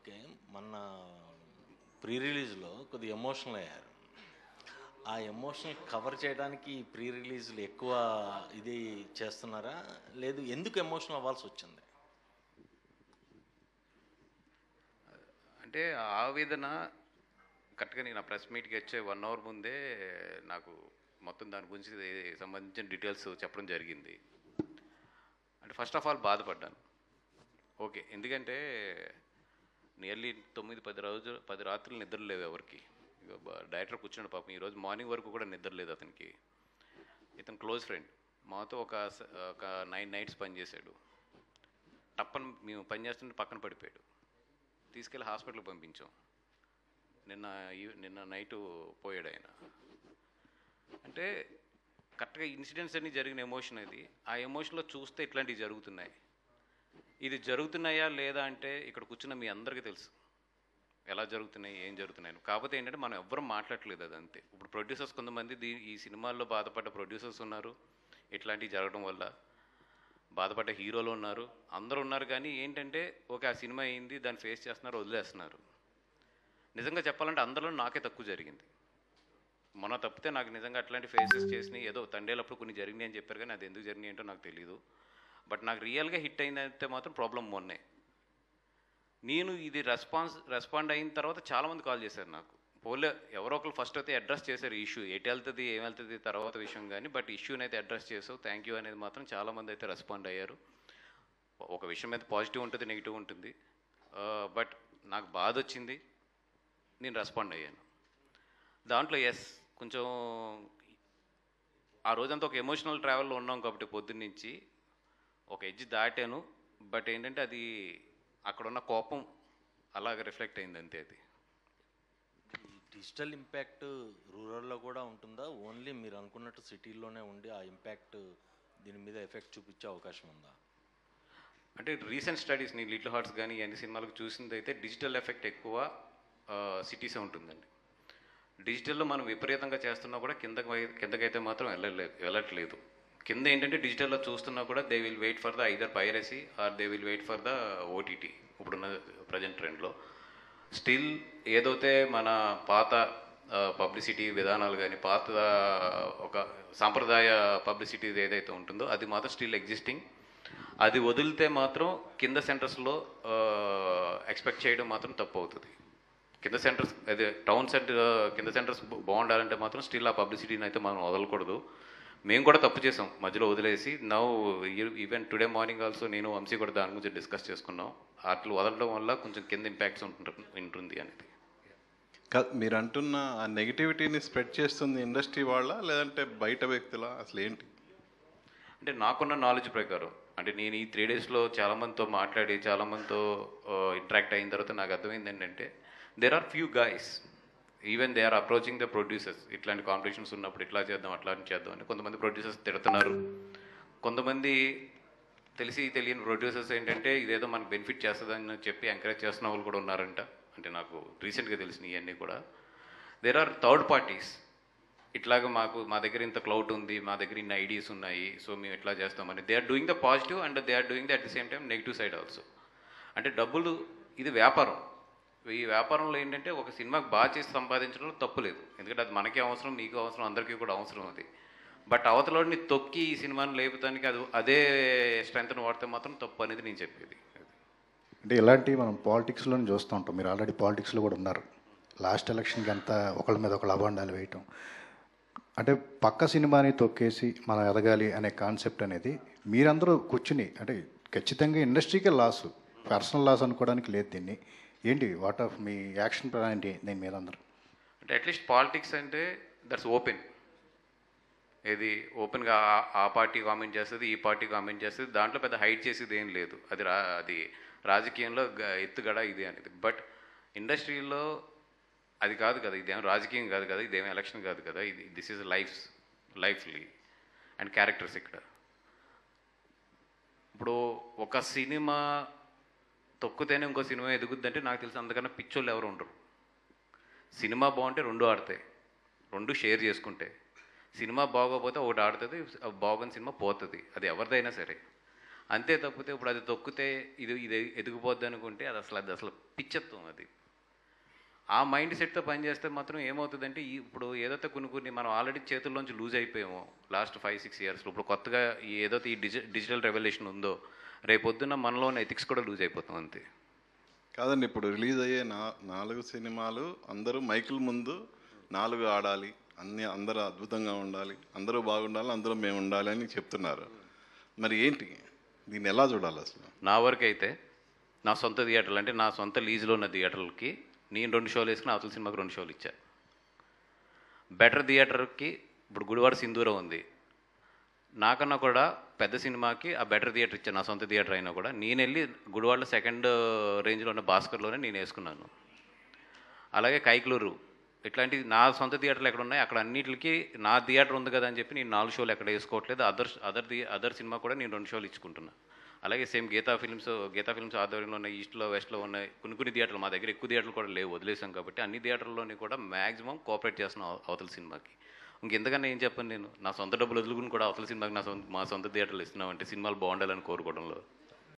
Okay. మొన్న pre రిలీజ్‌లో కొద్దిగా emotional అయ్యారు. ఆ ఎమోషనల్ కవర్ చేయడానికి ప్రీ రిలీజ్‌లు ఎక్కువ ఇది చేస్తున్నారా? లేదు ఎందుకు ఎమోషనల్ అవ్వాల్సొచ్చింది? అంటే ఆవేదన కరెక్ట్‌గా నేను ఆ ప్రెస్ మీట్‌కి వచ్చే 1 అవర్ ముందే నాకు మొత్తం దాని గురించి సంబంధించిన డీటెయిల్స్ చెప్పడం జరిగింది. అంటే ఫస్ట్ ఆఫ్ ఆల్ బాధపడ్డాను. ఓకే. ఎందుకంటే నియర్లీ 9, 10 రాత్రులు నిద్ర లేవు ఎవరికీ. ఇగ డైరెక్టర్ కూర్చున్నాడు పాపం. ఈరోజు మార్నింగ్ వరకు కూడా నిద్ర లేదు అతనికి. ఇతను క్లోజ్ ఫ్రెండ్. మాతో ఒక 9 నైట్స్ పనిచేశాడు. టప్పని మేము పని చేస్తుంటే పక్కన పడిపోయాడు. తీసుకెళ్ళి హాస్పిటల్‌కి పంపించాం. నిన్న నైటు పోయాడు ఆయన. అంటే కరెక్ట్గా ఇన్సిడెంట్స్ అన్నీ జరిగిన ఎమోషన్ అది. ఆ ఎమోషన్లో చూస్తే ఇట్లాంటివి జరుగుతున్నాయి. ఇది జరుగుతున్నాయా లేదా అంటే ఇక్కడ కూర్చున్న మీ అందరికీ తెలుసు ఎలా జరుగుతున్నాయి, ఏం జరుగుతున్నాయి. కాకపోతే ఏంటంటే మనం ఎవ్వరం మాట్లాడట్లేదు, అది అంతే. ఇప్పుడు ప్రొడ్యూసర్స్ కొంతమంది ఈ సినిమాల్లో బాధపడ్డ ప్రొడ్యూసర్స్ ఉన్నారు, ఇట్లాంటివి జరగడం వల్ల బాధపడ్డ హీరోలు ఉన్నారు, అందరూ ఉన్నారు. కానీ ఏంటంటే ఓకే, ఆ సినిమా అయింది, దాన్ని ఫేస్ చేస్తున్నారు, వదిలేస్తున్నారు. నిజంగా చెప్పాలంటే అందరిలో నాకే తక్కువ జరిగింది. మొన్న తప్పితే నాకు నిజంగా అట్లాంటి ఫేసెస్ చేసినాయి ఏదో తండేలప్పుడు కొన్ని జరిగినాయి అని చెప్పారు, కానీ అది ఎందుకు జరిగినాయి ఏంటో నాకు తెలియదు. బట్ నాకు రియల్గా హిట్ అయిందంటే మాత్రం ప్రాబ్లం మొన్నే. నేను ఇది రెస్పాండ్ అయిన తర్వాత చాలామంది కాల్ చేశారు నాకు. పోలే ఎవరో ఒకరు ఫస్ట్ అయితే అడ్రస్ చేశారు ఇష్యూ, ఎటు వెళ్తుంది ఏం వెళ్తుంది తర్వాత విషయం, కానీ బట్ ఇష్యూని అయితే అడ్రస్ చేసావు, థ్యాంక్ యూ అనేది మాత్రం చాలామంది అయితే రెస్పాండ్ అయ్యారు. ఒక విషయం మీద పాజిటివ్ ఉంటుంది, నెగిటివ్ ఉంటుంది. బట్ నాకు బాధ వచ్చింది, నేను రెస్పాండ్ అయ్యాను దాంట్లో. ఎస్, కొంచెం ఆ రోజంతా ఒక ఎమోషనల్ ట్రావెల్లో ఉన్నాం కాబట్టి పొద్దున్నుంచి ఒక ఎడ్జ్ దాటాను. బట్ ఏంటంటే అది అక్కడున్న కోపం అలాగ రిఫ్లెక్ట్ అయింది అంతే. అది డిజిటల్ ఇంపాక్ట్ రూరల్‌లో కూడా ఉంటుందా? ఓన్లీ మీరు అనుకున్నట్టు సిటీల్లోనే ఉండి ఆ ఇంపాక్ట్ దీని మీద ఎఫెక్ట్ చూపించే అవకాశం ఉందా? అంటే రీసెంట్ స్టడీస్ నేను లిటిల్ హార్ట్స్ కానీ అన్ని సినిమాలకు చూసింది అయితే డిజిటల్ ఎఫెక్ట్ ఎక్కువ సిటీసే ఉంటుందండి. డిజిటల్లో మనం విపరీతంగా చేస్తున్నా కూడా కిందకైతే మాత్రం వెళ్ళట్లేదు. కింద ఏంటంటే డిజిటల్లో చూస్తున్నా కూడా they will wait for the either piracy or they will wait for the OTT. ఇప్పుడున్న ప్రజెంట్ ట్రెండ్లో స్టిల్ ఏదైతే మన పాత పబ్లిసిటీ విధానాలు కానీ పాత ఒక సాంప్రదాయ పబ్లిసిటీ ఏదైతే ఉంటుందో అది మాత్రం స్టిల్ ఎగ్జిస్టింగ్. అది వదిలితే మాత్రం కింద సెంటర్స్లో ఎక్స్పెక్ట్ చేయడం మాత్రం తప్పు అవుతుంది. కింద సెంటర్స్ అదే టౌన్ సెంటర్ కింద సెంటర్స్ బాగుండాలంటే మాత్రం స్టిల్ ఆ పబ్లిసిటీని అయితే మనం వదలకూడదు. మేము కూడా తప్పు చేసాం మధ్యలో వదిలేసి. Now even today morning also నేను వంశీ కూడా దాని గురించి డిస్కస్ చేసుకున్నాం. అట్లా వదలడం వల్ల కొంచెం కింద ఇంపాక్ట్స్ ఉంటుంది అనేది. మీరు అంటున్న ఆ నెగిటివిటీని స్ప్రెడ్ చేస్తుంది ఇండస్ట్రీ వాళ్ళ లేదంటే బయట వ్యక్తుల, అసలు ఏంటి? అంటే నాకున్న నాలెడ్జ్ ప్రకారం, అంటే నేను ఈ 3 డేస్లో చాలామందితో మాట్లాడి చాలామందితో ఇంటరాక్ట్ అయిన తర్వాత నాకు అర్థమైంది ఏంటంటే there are few guys even they are approaching the producers. ఇట్లాంటి కాంపిటీషన్స్ ఉన్నప్పుడు ఇట్లా చేద్దాం అట్లా చేద్దాం అని కొంతమంది ప్రొడ్యూసర్స్ తిడుతున్నారు. కొంతమంది తెలియని ప్రొడ్యూసర్స్ ఏంటంటే ఇదేదో మనకు బెనిఫిట్ చేస్తుందని చెప్పి ఎంకరేజ్ చేస్తున్న వాళ్ళు కూడా ఉన్నారంట. అంటే నాకు రీసెంట్గా తెలిసిన ఇవన్నీ కూడా. దేర్ ఆర్ థర్డ్ పార్టీస్ ఇట్లాగా మా దగ్గర ఇంత క్లౌడ్ ఉంది, మా దగ్గర ఇన్ని ఐడియాస్ ఉన్నాయి, సో మేము ఇట్లా చేస్తామని. They are doing the positive and they are doing the at the same time negative side also. అంటే డబ్బులు, ఇది వ్యాపారం. ఈ వ్యాపారంలో ఏంటంటే ఒక సినిమాకి బాగా చేసి సంపాదించడంలో తప్పు లేదు, ఎందుకంటే అది మనకి అవసరం, మీకు అవసరం, అందరికీ కూడా అవసరం అది. బట్ అవతలని తొక్కి ఈ సినిమాని లేపుతానికి అదే స్ట్రెంత్ని వాడితే మాత్రం తప్పు అనేది నేను చెప్పేది. అంటే ఇలాంటివి మనం పాలిటిక్స్లోనే చూస్తూ ఉంటాం. మీరు ఆల్రెడీ పాలిటిక్స్లో కూడా ఉన్నారు. లాస్ట్ ఎలక్షన్కి అంతా ఒకళ్ళ మీద ఒకళ్ళు అబాండాలు వేయటం, అంటే పక్క సినిమాని తొక్కేసి మనం ఎదగాలి అనే కాన్సెప్ట్ అనేది మీరందరూ కూర్చుని, అంటే ఖచ్చితంగా ఇండస్ట్రీకే లాసు, పర్సనల్ లాస్ అనుకోవడానికి లేదు దీన్ని. ఏంటి what of me action plan ఏంటి దీని మీద అందరూ? అంటే అట్లీస్ట్ పాలిటిక్స్ అంటే దట్స్ ఓపెన్. ఇది ఓపెన్గా ఆ పార్టీ కామెంట్ చేస్తుంది, ఈ పార్టీ కామెంట్ చేస్తుంది, దాంట్లో పెద్ద హైడ్ చేసేది ఏం లేదు. అది రాజకీయంలో ఎత్తుగడ ఇది అనేది. బట్ ఇండస్ట్రీలో అది కాదు కదా, ఇదేం రాజకీయం కాదు కదా, ఇదేం ఎలక్షన్ కాదు కదా, ఇది దిస్ ఈజ్ లైఫ్లీ అండ్ క్యారెక్టర్స్. ఇక్కడ ఇప్పుడు ఒక సినిమా తొక్కుతేనే ఇంకో సినిమా ఎదుగుద్దంటే నాకు తెలిసి అందుకన్నా పిచ్చోళ్ళు ఎవరు ఉండరు. సినిమా బాగుంటే 2 ఆడతాయి, 2 షేర్ చేసుకుంటే. సినిమా బాగోపోతే ఒకటి ఆడుతుంది, బాగున్న సినిమా పోతుంది, అది ఎవరిదైనా సరే. అంతే తప్పితే ఇప్పుడు అది తొక్కితే ఇది ఎదిగిపోద్ది అనుకుంటే అది అసలు పిచ్చత్వం అది. ఆ మైండ్ సెట్తో పనిచేస్తే మాత్రం ఏమవుతుందంటే ఇప్పుడు ఏదైతే కొన్ని మనం ఆల్రెడీ చేతుల్లోంచి లూజ్ అయిపోయామో లాస్ట్ 5-6 ఇయర్స్లో, ఇప్పుడు కొత్తగా ఏదైతే ఈ డిజిటల్ రెవల్యూషన్ ఉందో రేపొద్దున మనలోని ఎథిక్స్ కూడా లూజ్ అయిపోతాం అంతే. కాదండి, ఇప్పుడు రిలీజ్ అయ్యే 4 సినిమాలు అందరూ మైకుల ముందు 4 ఆడాలి, అందరూ అద్భుతంగా ఉండాలి, అందరూ బాగుండాలి, అందరూ మేము ఉండాలి అని చెప్తున్నారు. మరి ఏంటి దీన్ని ఎలా చూడాలి అసలు? నా వరకు అయితే నా సొంత థియేటర్లు, అంటే నా సొంత లీజులో ఉన్న థియేటర్లకి నేను 2 షోలు వేసుకుని అవతల సినిమాకి 2 షోలు ఇచ్చా. బెటర్ థియేటర్కి ఇప్పుడు గుడివాడ సింధూరం ఉంది, నాకన్నా కూడా పెద్ద సినిమాకి ఆ బెటర్ థియేటర్ ఇచ్చాను. నా సొంత థియేటర్ అయినా కూడా నేను వెళ్ళి గుడివాడలో సెకండ్ రేంజ్లో ఉన్న భాస్కర్లోనే నేను వేసుకున్నాను. అలాగే కైక్లూరు ఇట్లాంటి నా సొంత థియేటర్లు ఎక్కడ ఉన్నాయి అక్కడ అన్నిటికి నా థియేటర్ ఉంది కదా అని చెప్పి నేను 4 షోలు ఎక్కడ వేసుకోవట్లేదు. అదర్ సినిమా కూడా నేను 2 షోలు ఇచ్చుకుంటున్నాను. అలాగే సేమ్ గీతా ఫిల్మ్స్ ఆధ్వర్యంలో ఉన్న ఈస్ట్లో వెస్ట్లో ఉన్న కొన్ని థియేటర్లు, మా దగ్గర ఎక్కువ థియేటర్లు కూడా లేవు, వదిలేసాం. కాబట్టి అన్ని థియేటర్లోని కూడా మ్యాక్సిమం కోఆపరేట్ చేస్తున్నాం అవతల సినిమాకి. ఇంకెంతకన్నా ఏం చెప్పను నేను, నా సొంత డబ్బులు వదులుకుని కూడా అవతల సినిమాకి మా సొంత థియేటర్లు ఇస్తున్నామంటే సినిమాలు బాగుండాలని కోరుకోవడంలో